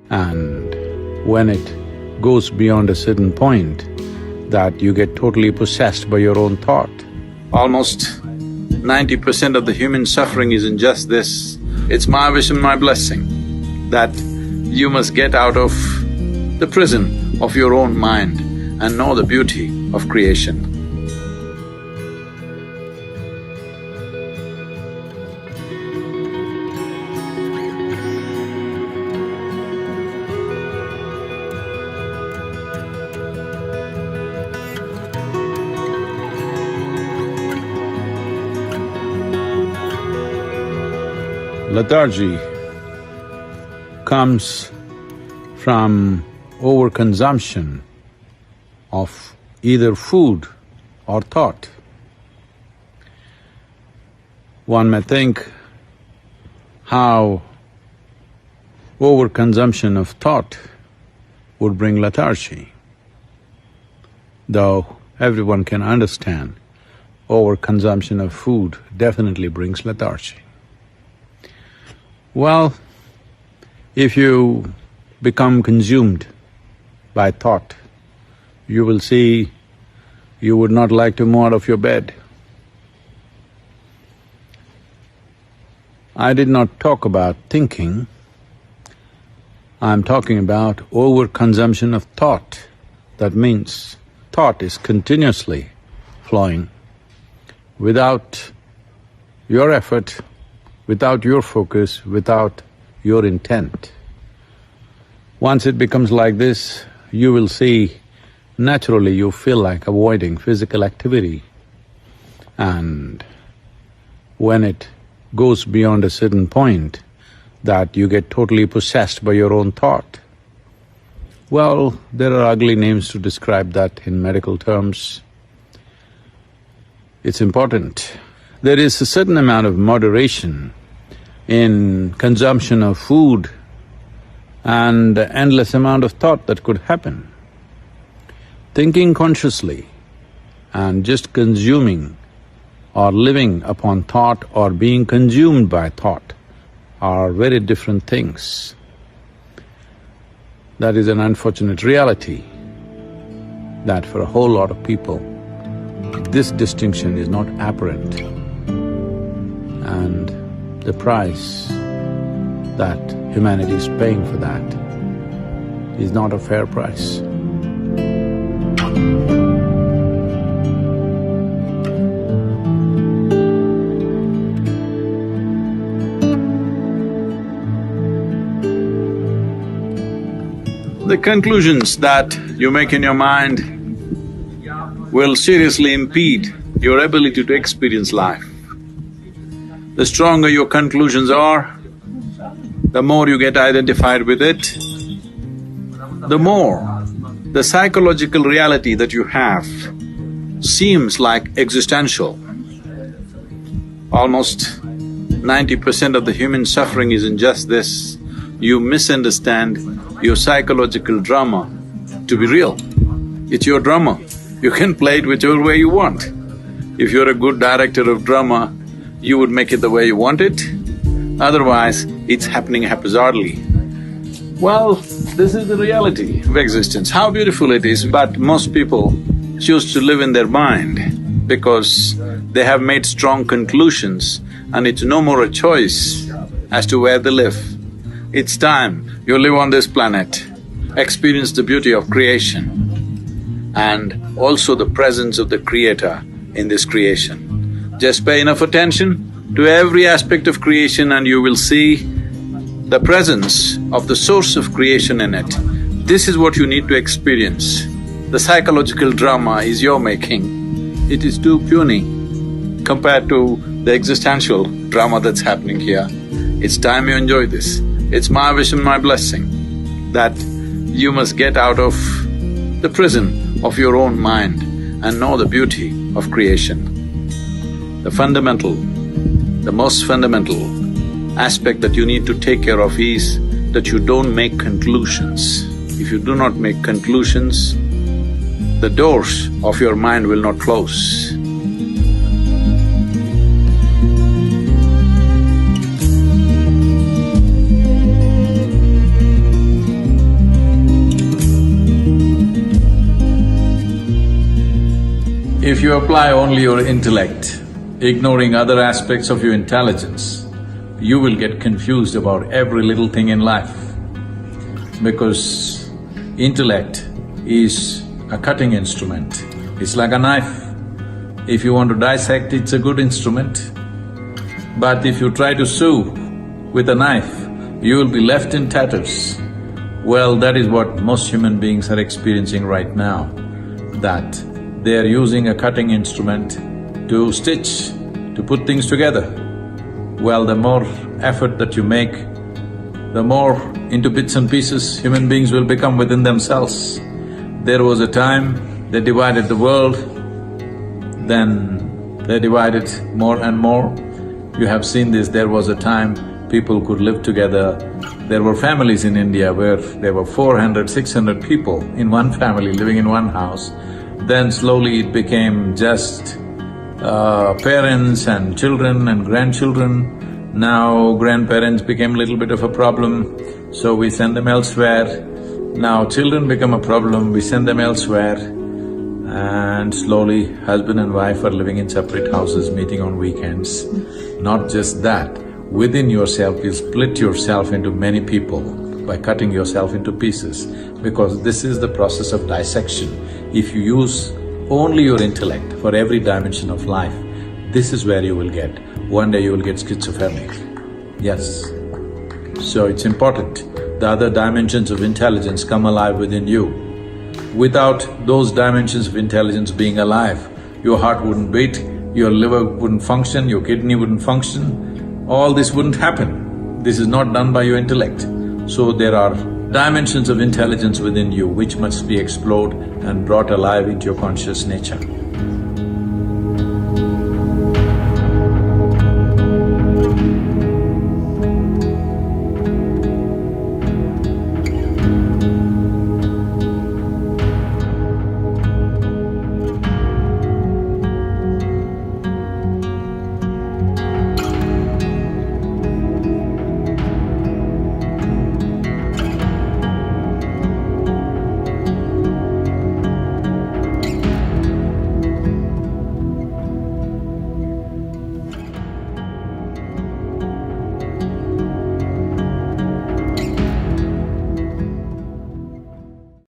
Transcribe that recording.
And when it goes beyond a certain point, that you get totally possessed by your own thought. Almost 90% of the human suffering is in just this. It's my wish and my blessing that you must get out of the prison of your own mind and know the beauty of creation. Lethargy comes from overconsumption of either food or thought. One may think how overconsumption of thought would bring lethargy, though everyone can understand overconsumption of food definitely brings lethargy. Well, if you become consumed by thought, you will see you would not like to move out of your bed. I did not talk about thinking, I'm talking about overconsumption of thought. That means thought is continuously flowing without your effort, without your focus, without your intent. Once it becomes like this, you will see naturally you feel like avoiding physical activity. And when it goes beyond a certain point, that you get totally possessed by your own thought. Well, there are ugly names to describe that in medical terms. It's important. There is a certain amount of moderation in consumption of food and endless amount of thought that could happen. Thinking consciously and just consuming or living upon thought or being consumed by thought are very different things. That is an unfortunate reality that for a whole lot of people, this distinction is not apparent. And the price that humanity is paying for that is not a fair price. The conclusions that you make in your mind will seriously impede your ability to experience life. The stronger your conclusions are, the more you get identified with it, the more the psychological reality that you have seems like existential. Almost 90% of the human suffering is in just this. You misunderstand your psychological drama to be real. It's your drama. You can play it whichever way you want. If you're a good director of drama, you would make it the way you want it, otherwise it's happening haphazardly. Well, this is the reality of existence. How beautiful it is, but most people choose to live in their mind because they have made strong conclusions and it's no more a choice as to where they live. It's time you live on this planet, experience the beauty of creation and also the presence of the Creator in this creation. Just pay enough attention to every aspect of creation and you will see the presence of the source of creation in it. This is what you need to experience. The psychological drama is your making. It is too puny compared to the existential drama that's happening here. It's time you enjoy this. It's my wish and my blessing that you must get out of the prison of your own mind and know the beauty of creation. The most fundamental aspect that you need to take care of is that you don't make conclusions. If you do not make conclusions, the doors of your mind will not close. If you apply only your intellect, ignoring other aspects of your intelligence, you will get confused about every little thing in life. Because intellect is a cutting instrument, it's like a knife. If you want to dissect, it's a good instrument. But if you try to sew with a knife, you will be left in tatters. Well, that is what most human beings are experiencing right now, that they are using a cutting instrument to stitch, to put things together. Well, the more effort that you make, the more into bits and pieces human beings will become within themselves. There was a time they divided the world, then they divided more and more. You have seen this, there was a time people could live together. There were families in India where there were 400, 600 people in one family living in one house. Then slowly it became just parents and children and grandchildren. Now grandparents became a little bit of a problem, so we send them elsewhere. Now children become a problem, we send them elsewhere. And slowly husband and wife are living in separate houses, meeting on weekends. Not just that, within yourself you split yourself into many people by cutting yourself into pieces, because this is the process of dissection. If you use only your intellect for every dimension of life, this is where you will get. One day you will get schizophrenic, yes. So it's important, the other dimensions of intelligence come alive within you. Without those dimensions of intelligence being alive, your heart wouldn't beat, your liver wouldn't function, your kidney wouldn't function, all this wouldn't happen. This is not done by your intellect. So there are dimensions of intelligence within you which must be explored and brought alive into your conscious nature.